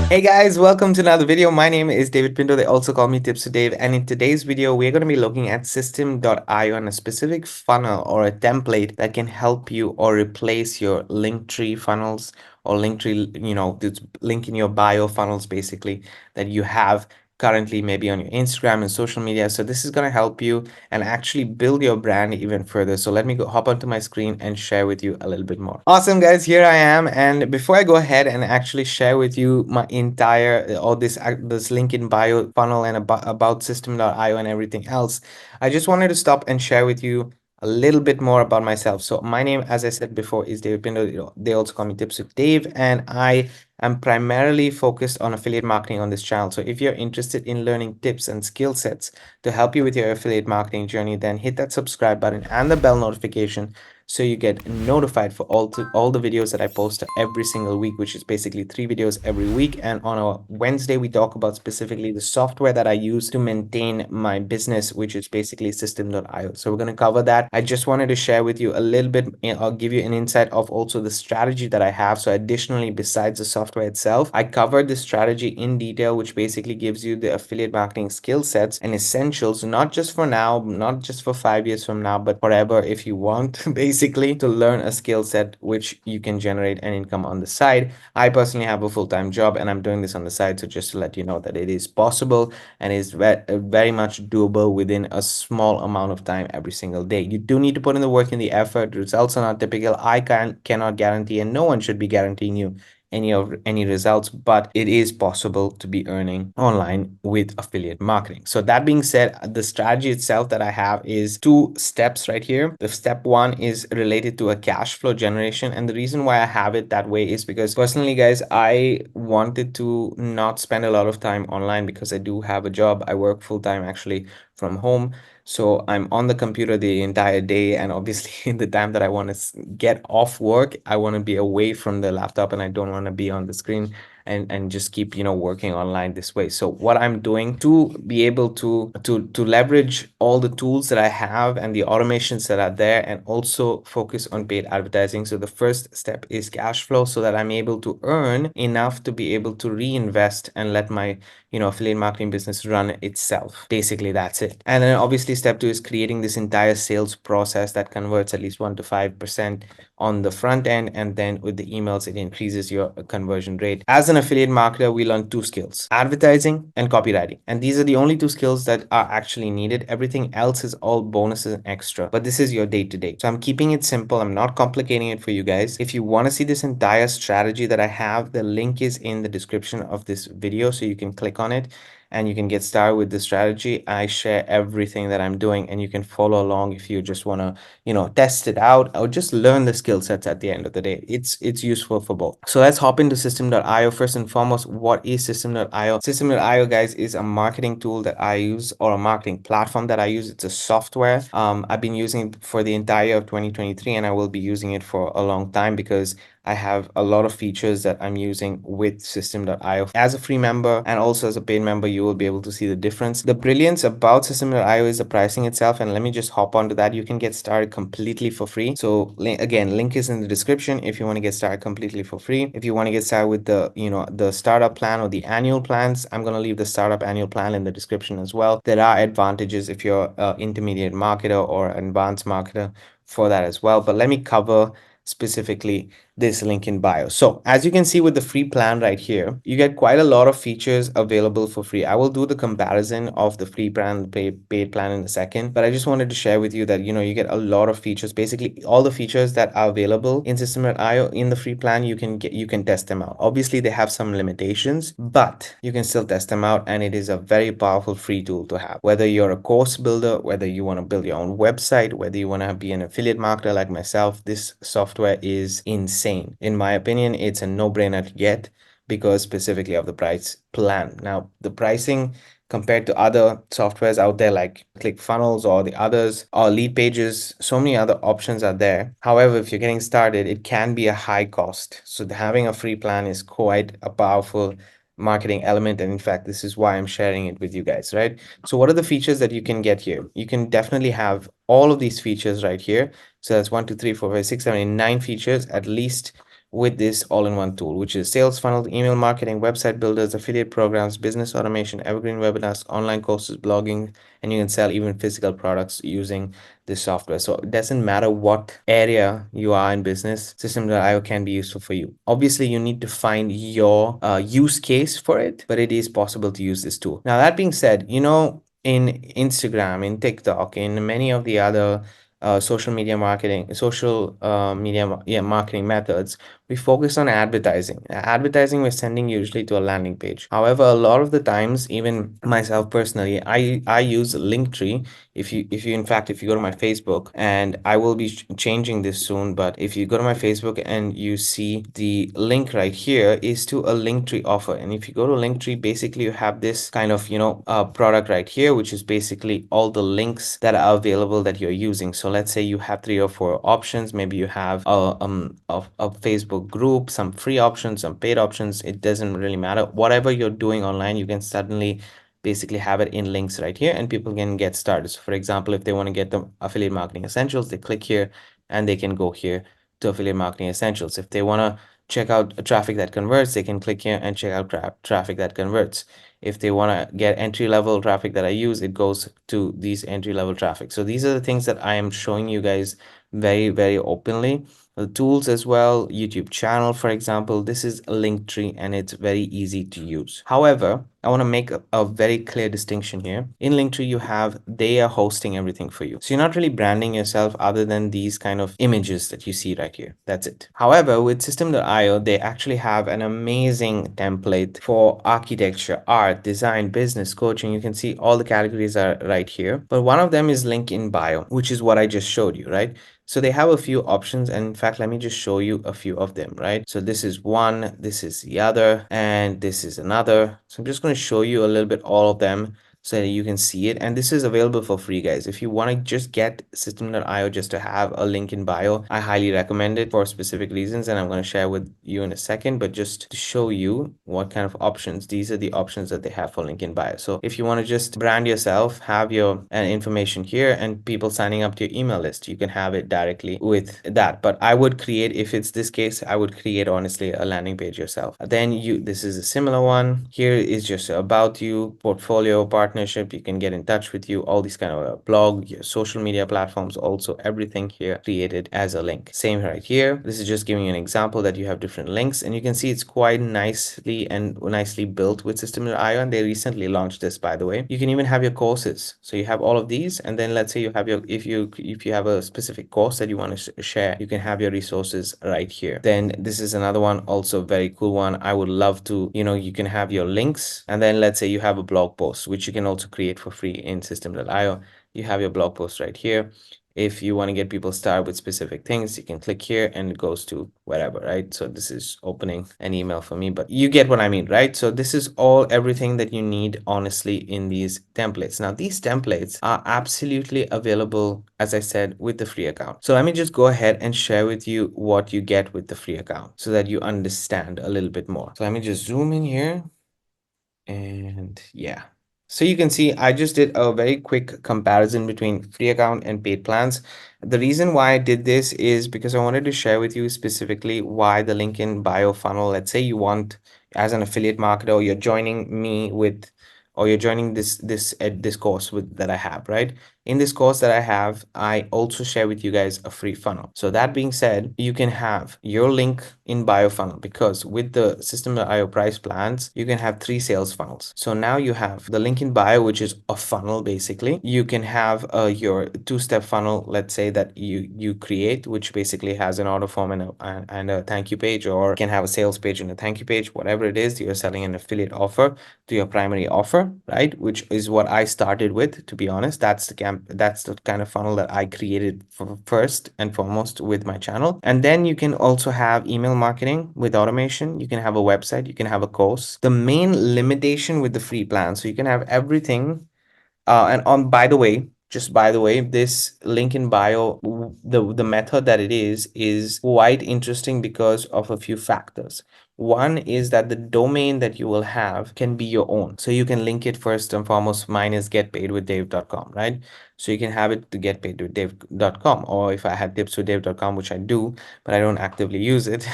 Hey guys, welcome to another video. My name is David Pinto. They also call me TipsWithDav. And in today's video, we're going to be looking at System.io and a specific funnel or a template that can help you or replace your Linktree funnels or Linktree, this link in your bio funnels basically that you have currently maybe on your Instagram and social media. So this is going to help you and actually build your brand even further. So let me go hop onto my screen and share with you a little bit more. Awesome guys, here I am. And before I go ahead and actually share with you my entire all this link in bio funnel and about System.io and everything else, I just wanted to stop and share with you a little bit more about myself. So my name, as I said before, is David Pinto. They also call me Tips with Dave, and I'm primarily focused on affiliate marketing on this channel. So if you're interested in learning tips and skill sets to help you with your affiliate marketing journey, then hit that subscribe button and the bell notification so you get notified for all the videos that I post every single week, which is basically 3 videos every week. And on a Wednesday, we talk about specifically the software that I use to maintain my business, which is basically System.io. So we're going to cover that. I just wanted to share with you a little bit. I'll give you an insight of also the strategy that I have. So additionally, besides the software itself, I covered the strategy in detail, which basically gives you the affiliate marketing skill sets and essentials, not just for now, not just for 5 years from now, but forever if you want, basically, to learn a skill set which you can generate an income on the side. I personally have a full-time job and I'm doing this on the side. So just to let you know that it is possible and is very much doable within a small amount of time every single day. You do need to put in the work and the effort. Results are not typical. I cannot guarantee, and no one should be guaranteeing you any results, but it is possible to be earning online with affiliate marketing. So that being said, the strategy itself that I have is 2 steps right here. The step 1 is related to a cash flow generation, and the reason why I have it that way is because personally guys, I wanted to not spend a lot of time online because I do have a job. I work full-time actually from home. So I'm on the computer the entire day, and obviously in the time that I want to get off work, I want to be away from the laptop and I don't want to be on the screen and just keep working online this way. So what I'm doing to be able to leverage all the tools that I have and the automations that are there and also focus on paid advertising. So the first step is cash flow so that I'm able to earn enough to be able to reinvest and let my affiliate marketing business run itself. Basically, that's it. And then obviously step 2 is creating this entire sales process that converts at least 1 to 5% on the front end. And then with the emails, it increases your conversion rate. As an affiliate marketer, we learn 2 skills, advertising and copywriting. And these are the only 2 skills that are actually needed. Everything else is all bonuses and extra, but this is your day to day. So I'm keeping it simple. I'm not complicating it for you guys. If you want to see this entire strategy that I have, the link is in the description of this video. So you can click on it and you can get started with the strategy. I share everything that I'm doing and you can follow along if you just want to, test it out or just learn the skill sets at the end of the day. It's useful for both. So let's hop into System.io. First and foremost, what is System.io? System.io, guys, is a marketing tool that I use or a marketing platform that I use. It's a software. I've been using it for the entire year of 2023 and I will be using it for a long time because I have a lot of features that I'm using with System.io. As a free member and also as a paid member, you will be able to see the difference. The brilliance about System.io is the pricing itself. And let me just hop onto that. You can get started completely for free. So again, link is in the description if you want to get started completely for free. If you want to get started with the startup plan or the annual plans, I'm going to leave the startup annual plan in the description as well. There are advantages if you're an intermediate marketer or advanced marketer for that as well. But let me cover specifically this link in bio. So as you can see with the free plan right here, you get quite a lot of features available for free. I will do the comparison of the free plan, paid plan in a second, but I just wanted to share with you that, you get a lot of features. Basically, all the features that are available in System.io in the free plan, you can test them out. Obviously, they have some limitations, but you can still test them out, and it is a very powerful free tool to have. Whether you're a course builder, whether you want to build your own website, whether you want to be an affiliate marketer like myself, this software is insane. In my opinion, it's a no-brainer to get because specifically of the price plan. Now, the pricing compared to other softwares out there like ClickFunnels or the others or Lead Pages, so many other options are there. However, if you're getting started, it can be a high cost. So having a free plan is quite a powerful marketing element, and in fact this is why I'm sharing it with you guys, right? So what are the features that you can get here? You can definitely have all of these features right here. So that's 1 2 3 4 5 6 7 8 9 features at least with this all-in-one tool, which is sales funnel, email marketing, website builders, affiliate programs, business automation, evergreen webinars, online courses, blogging, and you can sell even physical products using this software. So it doesn't matter what area you are in business, System.io can be useful for you. Obviously, you need to find your use case for it, but it is possible to use this tool. Now, that being said, in Instagram, in TikTok, in many of the other social media marketing methods, we focus on advertising. Advertising we're sending usually to a landing page. However, a lot of the times, even myself personally, I use Linktree. If you go to my Facebook, and I will be changing this soon, but if you go to my Facebook and you see the link right here is to a Linktree offer, and if you go to Linktree, basically you have this kind of product right here, which is basically all the links that are available that you're using. So let's say you have 3 or 4 options. Maybe you have a Facebook group, some free options, some paid options. It doesn't really matter. Whatever you're doing online, you can suddenly basically have it in links right here, and people can get started. So for example, if they want to get the affiliate marketing essentials, they click here and they can go here to affiliate marketing essentials. If they want to check out traffic that converts, they can click here and check out traffic that converts. If they want to get entry level traffic that I use, it goes to these entry level traffic. So these are the things that I am showing you guys very, very openly. The tools as well, YouTube channel, for example, this is a Linktree and it's very easy to use. However, I want to make a very clear distinction here. In Linktree, they are hosting everything for you. So you're not really branding yourself other than these kind of images that you see right here. That's it. However, with System.io, they actually have an amazing template for architecture, art, design, business, coaching. You can see all the categories are right here. But one of them is link in bio, which is what I just showed you, right? So they have a few options, and in fact, let me just show you a few of them, right? So this is one, this is the other, and this is another. So I'm just going to show you a little bit all of them so that you can see it. And this is available for free, guys. If you want to just get System.io just to have a link in bio, I highly recommend it for specific reasons, and I'm going to share with you in a second. But just to show you what kind of options, these are the options that they have for link in bio. So if you want to just brand yourself, have your information here, and people signing up to your email list, you can have it directly with that. But I would create, if it's this case, I would create honestly a landing page yourself. Then this is a similar one. Here is just about you, portfolio, partnership. You can get in touch with you, all these kind of blog, your social media platforms, also everything here created as a link. Same right here. This is just giving you an example that you have different links, and you can see it's quite nicely built with System.io, and they recently launched this, by the way. You can even have your courses. So you have all of these, and then let's say you have your, if you have a specific course that you want to share, you can have your resources right here. Then this is another one, also very cool one. I would love to, you can have your links, and then let's say you have a blog post, which you can also create for free in System.io. You have your blog post right here. If you want to get people started with specific things, you can click here and it goes to wherever, right? So this is opening an email for me, but you get what I mean, right? So this is everything that you need, honestly, in these templates. Now, these templates are absolutely available, as I said, with the free account. So let me just go ahead and share with you what you get with the free account so that you understand a little bit more. So let me just zoom in here. And yeah, so you can see I just did a very quick comparison between free account and paid plans. The reason why I did this is because I wanted to share with you specifically why the link in bio funnel. Let's say you want, as an affiliate marketer, or you're joining me with, or you're joining this course that I have, right? In this course that I have, I also share with you guys a free funnel. So that being said, you can have your link in bio funnel, because with the System.io price plans, you can have 3 sales funnels. So now you have the link in bio, which is a funnel basically. You can have your 2-step funnel, let's say, that you create, which basically has an order form and a thank you page, or can have a sales page and a thank you page, whatever it is. You're selling an affiliate offer to your primary offer, right? Which is what I started with, to be honest. That's the kind of funnel that I created first and foremost with my channel. And then you can also have email marketing with automation. You can have a website, you can have a course. The main limitation with the free plan, so you can have everything. By the way, this link in bio, the method that it is quite interesting because of a few factors. One is that the domain that you will have can be your own. So you can link it first and foremost. Mine is getpaidwithdave.com, right? So you can have it to getpaidwithdave.com, or if I had tipswithdave.com, which I do, but I don't actively use it,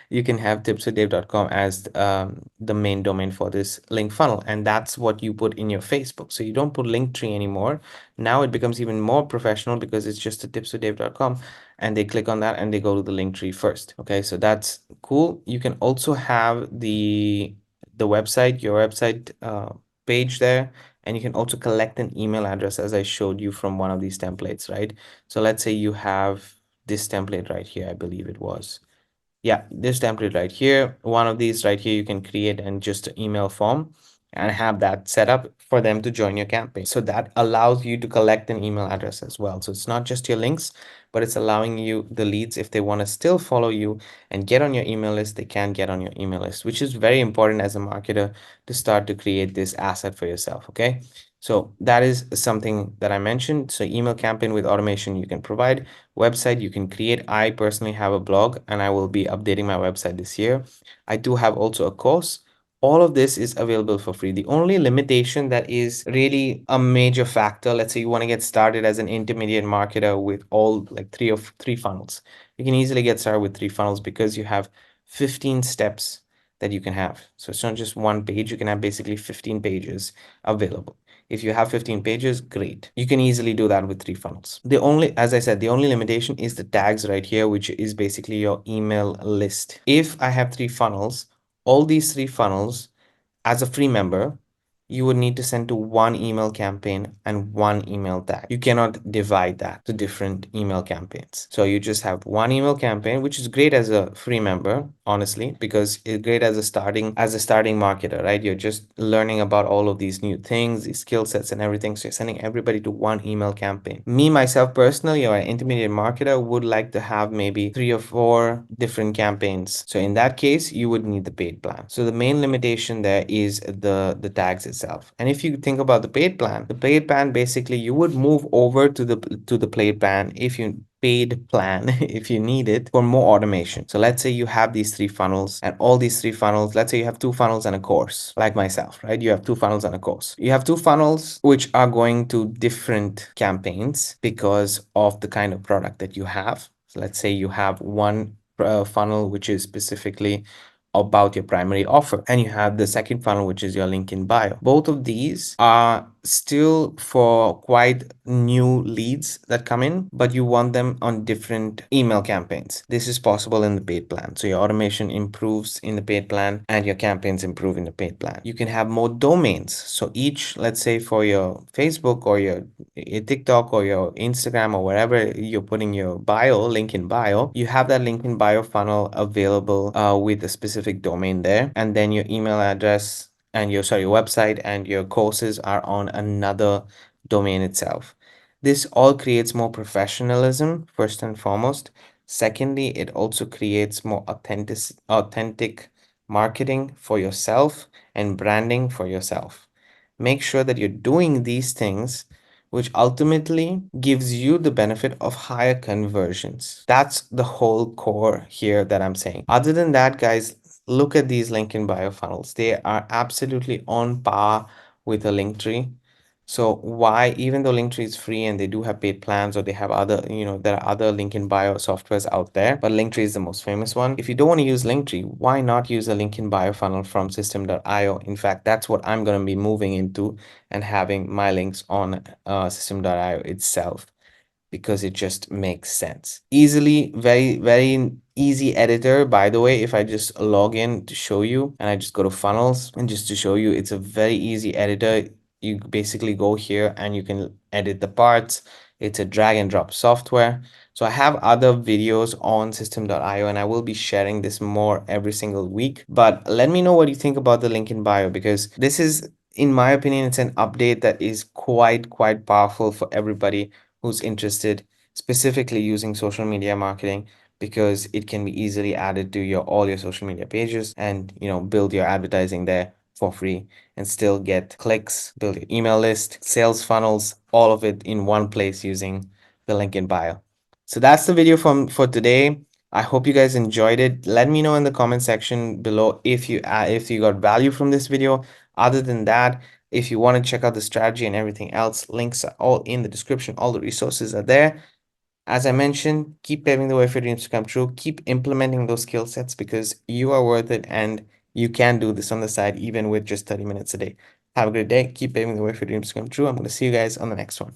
you can have tipswithdave.com as the main domain for this link funnel. And that's what you put in your Facebook. So you don't put Linktree anymore. Now it becomes even more professional because it's just a tipswithdave.com, and they click on that and they go to the link tree first. Okay, so that's cool. You can also have the website, your website page there, and you can also collect an email address as I showed you from one of these templates, right? So let's say you have this template right here, I believe it was. Yeah, this template right here, one of these right here, you can create and just an email form and have that set up for them to join your campaign. So that allows you to collect an email address as well. So it's not just your links, but it's allowing you the leads. If they want to still follow you and get on your email list, they can get on your email list, which is very important as a marketer to start to create this asset for yourself. Okay. So that is something that I mentioned. So email campaign with automation you can provide. Website you can create. I personally have a blog and I will be updating my website this year. I do have also a course. All of this is available for free. The only limitation that is really a major factor, let's say you want to get started as an intermediate marketer with all like three funnels. You can easily get started with 3 funnels because you have 15 steps that you can have. So it's not just one page, you can have basically 15 pages available. If you have 15 pages, great. You can easily do that with 3 funnels. The only, as I said, the only limitation is the tags right here, which is basically your email list. If I have 3 funnels, all these 3 funnels as a free member, you would need to send to one email campaign and one email tag. You cannot divide that to different email campaigns. So you just have one email campaign, which is great as a free member, honestly, because it's great as a starting marketer, right? You're just learning about all of these new things, these skill sets and everything. So you're sending everybody to one email campaign. Me, myself personally, or an intermediate marketer would like to have maybe 3 or 4 different campaigns. So in that case, you would need the paid plan. So the main limitation there is the tags itself. And if you think about the paid plan basically you would move over to the paid plan if you need it for more automation. So let's say you have these 3 funnels, and all these 3 funnels, let's say you have 2 funnels and a course, like myself, right? You have 2 funnels and a course. You have 2 funnels which are going to different campaigns because of the kind of product that you have. So let's say you have one funnel which is specifically about your primary offer, and you have the second funnel which is your link in bio. Both of these are still for quite new leads that come in, but you want them on different email campaigns. This is possible in the paid plan. So your automation improves in the paid plan and your campaigns improve in the paid plan. You can have more domains. So each, let's say for your Facebook or your TikTok or your Instagram or wherever you're putting your bio, link in bio, you have that link in bio funnel available with a specific domain there, and then your email address and your website and your courses are on another domain itself. This all creates more professionalism first and foremost. Secondly, it also creates more authentic marketing for yourself and branding for yourself. Make sure that you're doing these things, which ultimately gives you the benefit of higher conversions. That's the whole core here that I'm saying. Other than that, guys, look at these link in bio funnels. They are absolutely on par with a link tree. So why, even though Linktree is free and they do have paid plans, or they have other, there are other link in bio softwares out there, but Linktree is the most famous one. If you don't want to use Linktree, why not use a link in bio funnel from System.io? In fact, that's what I'm going to be moving into, and having my links on System.io itself, because it just makes sense. Easily, very easy editor, by the way. If I just log in to show you, and I just go to funnels, and just to show you, it's a very easy editor. You basically go here and you can edit the parts. It's a drag and drop software. So I have other videos on System.io, and I will be sharing this more every single week. But let me know what you think about the link in bio, because this is, in my opinion, it's an update that is quite powerful for everybody who's interested, specifically using social media marketing, because it can be easily added to all your social media pages, and build your advertising there for free and still get clicks, build your email list, sales funnels, all of it in one place using the link in bio. So that's the video for today. I hope you guys enjoyed it. Let me know in the comment section below if you got value from this video. Other than that, if you want to check out the strategy and everything else, links are all in the description. All the resources are there. As I mentioned, keep paving the way for your dreams to come true. Keep implementing those skill sets because you are worth it and you can do this on the side even with just 30 minutes a day. Have a great day. Keep paving the way for your dreams to come true. I'm going to see you guys on the next one.